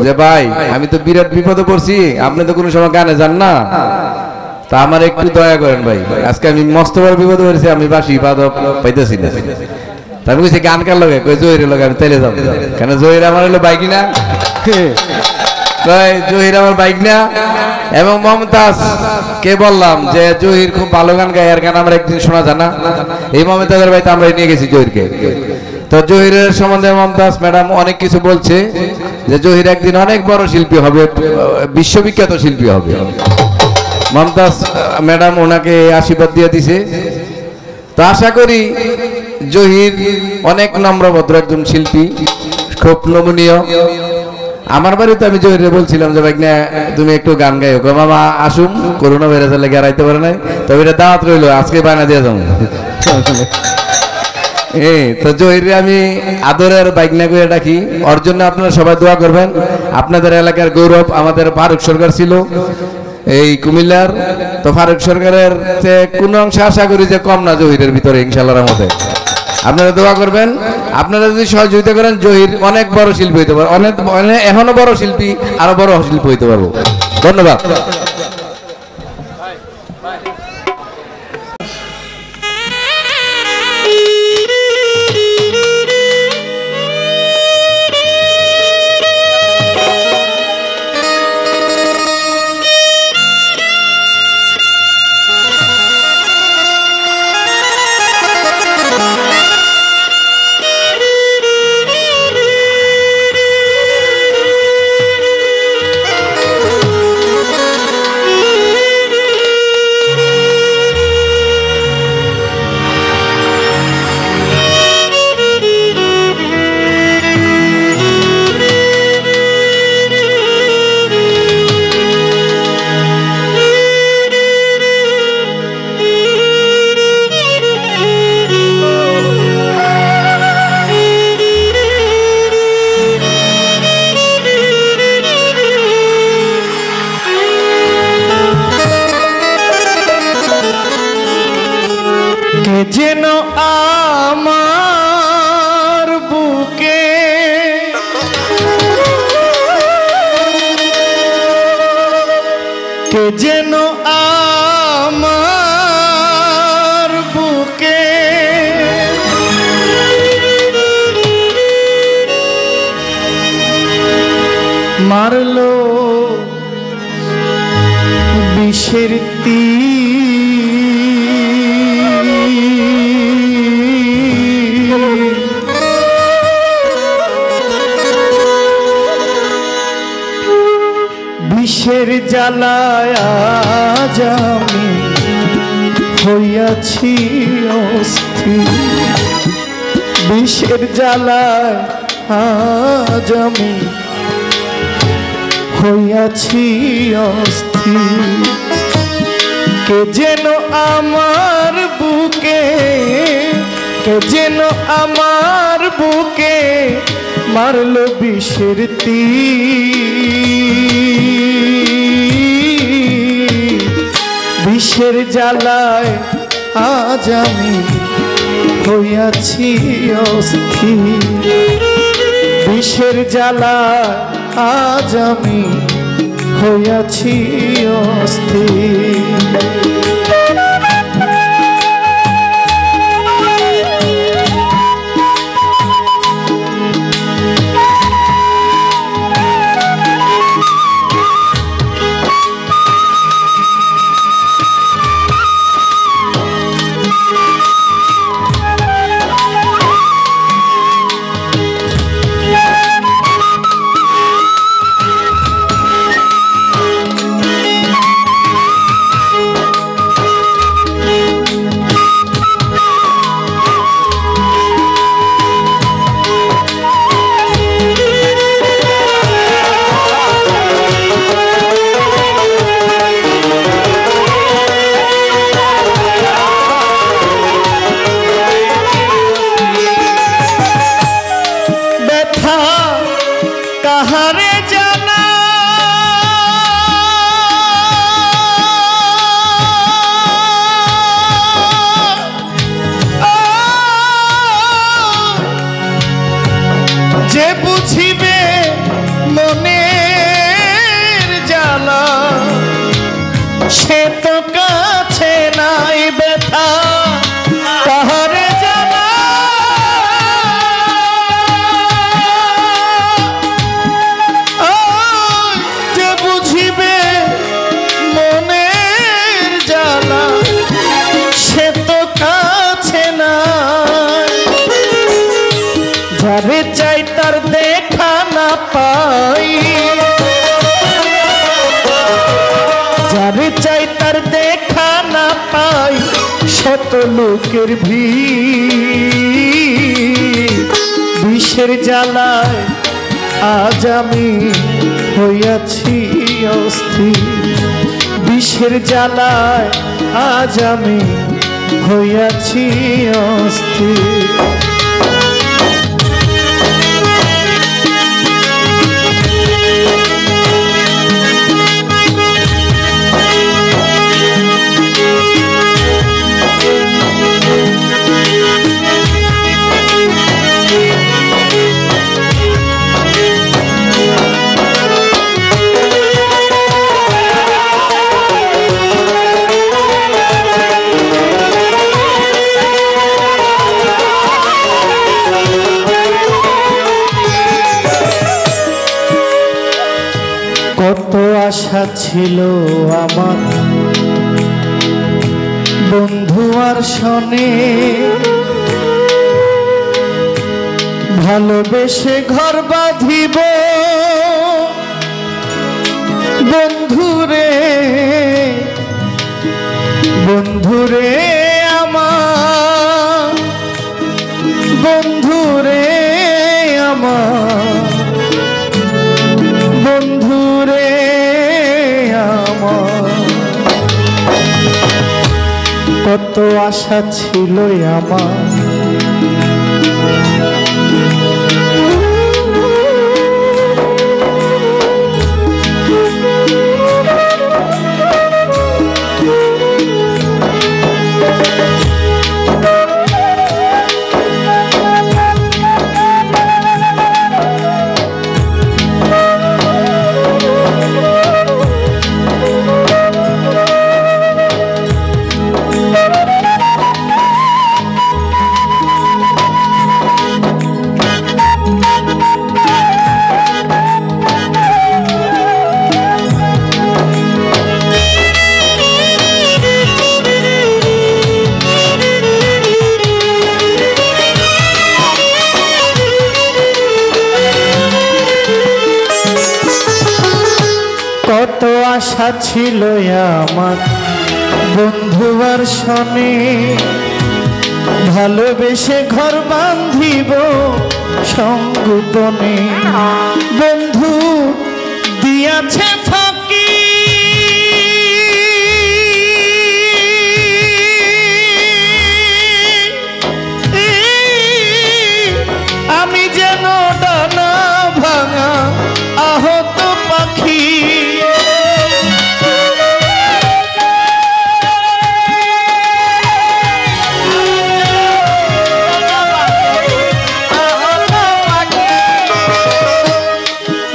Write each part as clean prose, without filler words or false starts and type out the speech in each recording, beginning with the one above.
যে ভাই আমি তো বিরাট বিপদে পড়ছি, আপনি তো কোনো সময় গানে যান না, তা আমার একটু দয়া করেন ভাই, আজকে আমি মস্ত বড় বিপদে পড়েছি, আমি বাঁশি বাদক পাইতেছি না। আমি কইছি গান কার লগে, কই জহিরের লগে, আমি তাইলে যাবো, কেন জহির আমার হলো বাইক না, জহির আমার বাইক না। এবং মমতাজ কে বললাম যে জহির খুব ভালো গান গায়, আর গান আমরা একদিন শোনা জানা, এই মমতাজের বাড়িতে আমরা নিয়ে গেছি জহিরকে। তো জহিরের সম্বন্ধে মমতাজ ম্যাডাম অনেক কিছু বলছে, যে জহির একদিন অনেক বড় শিল্পী হবে, বিশ্ববিখ্যাত শিল্পী হবে। মমতাজ ম্যাডাম ওনাকে আশীর্বাদ দিয়ে দিছে। তো আশা করি জহির অনেক নম্রভদ্র একজন শিল্পী, খুব নমনীয়। আমার বাড়িতে আমি জহিরে বলছিলাম যে ভাই না তুমি একটু গান গাইও, মামা আসুম, করোনা ভাইরাসের লেগে আর আইতে পারে নাই, তবে এটা দাওয়াত রইলো, আজকে বায়না দিয়ে যাবো। তো জহিরে আমি আদরের বাইকনা করে ডাকি, ওর জন্য আপনারা সবাই দোয়া করবেন। আপনাদের এলাকার গৌরব আমাদের ফারুক সরকার ছিল এই কুমিল্লার, তো ফারুক সরকারের কোন অংশে আশা করি যে কম না জহিরের ভিতরে, ইনশাআল্লাহর মধ্যে আপনারা দোয়া করবেন। আপনারা যদি সহযোগিতা করেন জহির অনেক বড় শিল্পী হইতে পারে, অনেক এখনো বড় শিল্পী, আরো বড় শিল্পী হইতে পারবো। ধন্যবাদ। যেন আমার বুকে কে যেন আমার বুকে মারলো বিষের তীর, বিষের জ্বালায় আজ আমি হইয়াছি অস্থির, বিষের জ্বালায় আজ আমি হইয়াছি অস্থির। কে যেন আমার বুকে, কে যেন আমার বুকে মারলো বিষের তীর, বিষের জ্বালায় আজ আমি হইয়াছি অস্থির, বিষের জ্বালায় আজ আমি হইয়াছি অস্থির। লোকের ভিড়, বিষের জ্বালায় আজ আমি হইয়াছি অস্থির। বিষের জ্বালায় আজ আমি হইয়াছি অস্থির। কত আশা ছিল আমার বন্ধু আর শনে, ভালোবেসে ঘর বাঁধিব বন্ধুরে, বন্ধুরে আমার, বন্ধুরে আমার, বন্ধুরে আমার। কত আশা ছিল আমার, কত আশা ছিল আমার বন্ধু আর শনে, ভালোবেসে ঘর বাঁধিব সঙ্গোপনে। বন্ধু দিয়াছে ফাঁকি, আমি যেন ডানা ভাঙা আহত পাখি।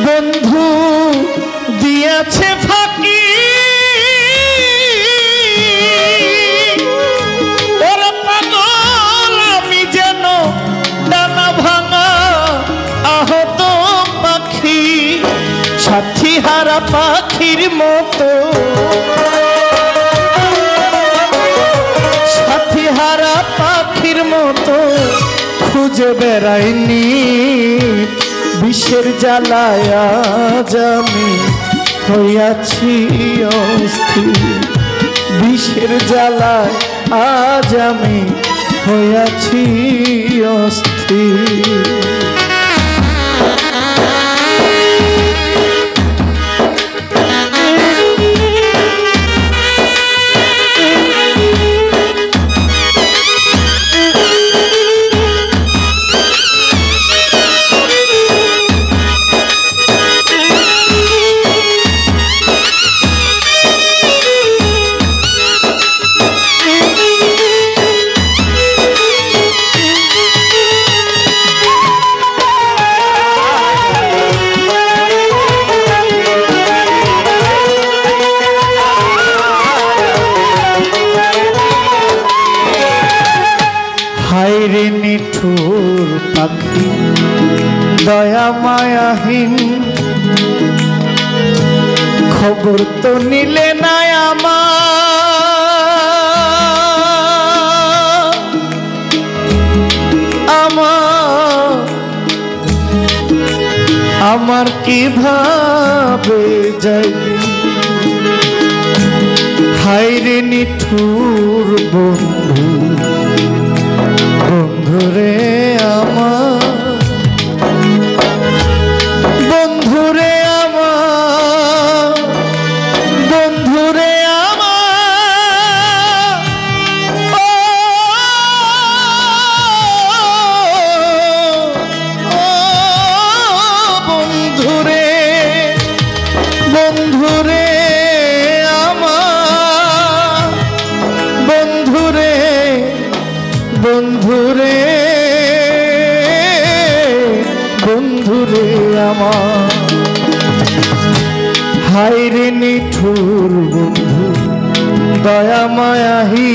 বন্ধু দিয়াছে ফাঁকি, ওরা পাগল আমি যেন ডানা ভাঙা আহত পাখি। সাথী হারা পাখির মতো, সাথী হারা পাখির মতো খুঁজে বেড়াইনি। বিষের জ্বালায় আজ আমি হইয়াছি অস্থির। বিষের জ্বালায় আজ আমি হইয়াছি অস্থির। হায়রে নিঠুর পাখি দয়া মায়াহীন, খবর তো নিলে না আমার কিভাবে যাইবি। হায়রে নিঠুর বন্ধু বন্ধুরে আমার বন্ধুরে আমার বন্ধুরে আমার ও বন্ধুরে বন্ধুরে আমার বন্ধুরে বন্ধুরে বন্ধুরে আমার হায়রে নিঠুর বন্ধু দয়া মায়াহি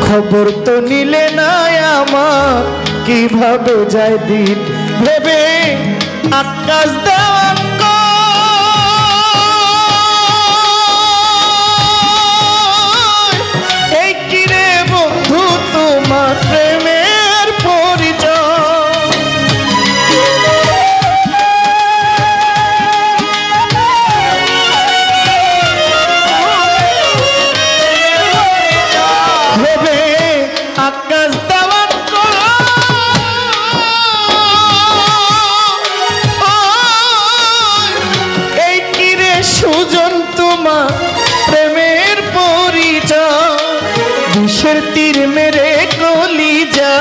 খবর তো নিলে না আমার কিভাবে যায় দিন ভেবে আকাশ দেওয়া এই কিরে বন্ধু তোমার প্রেমের পরিচয় ভেবে আকাশ দেওয়া এই কিরে সুজন তোমার প্রেমের পরিচয় বিষের তীর মেরে কলিজা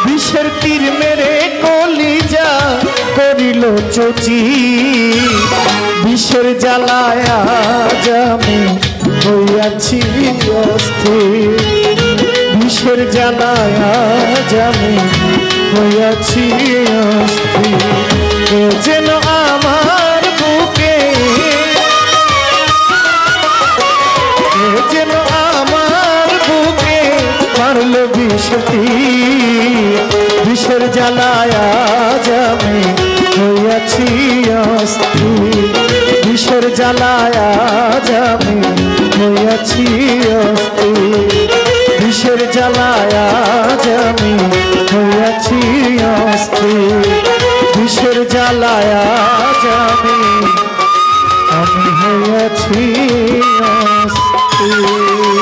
বিষের তীর মেরে কলিজা করিল চচি বিষের জ্বালায় আজ আমি হইয়াছি অস্থির বিষের জ্বালায় আজ আমি হইয়াছি অস্থির এ যেন আমার বুকে এ যেন আমার বুকে মারল বিষটি বিষের জ্বালায় আজ আমি হইয়াছি অস্থির বিষের জ্বালায় আজ আমি হইয়াছি অস্থির বিষের জ্বালায় আজ আমি হইয়াছি অস্থির বিষের জ্বালায় আজ আমি হইয়াছি অস্থির।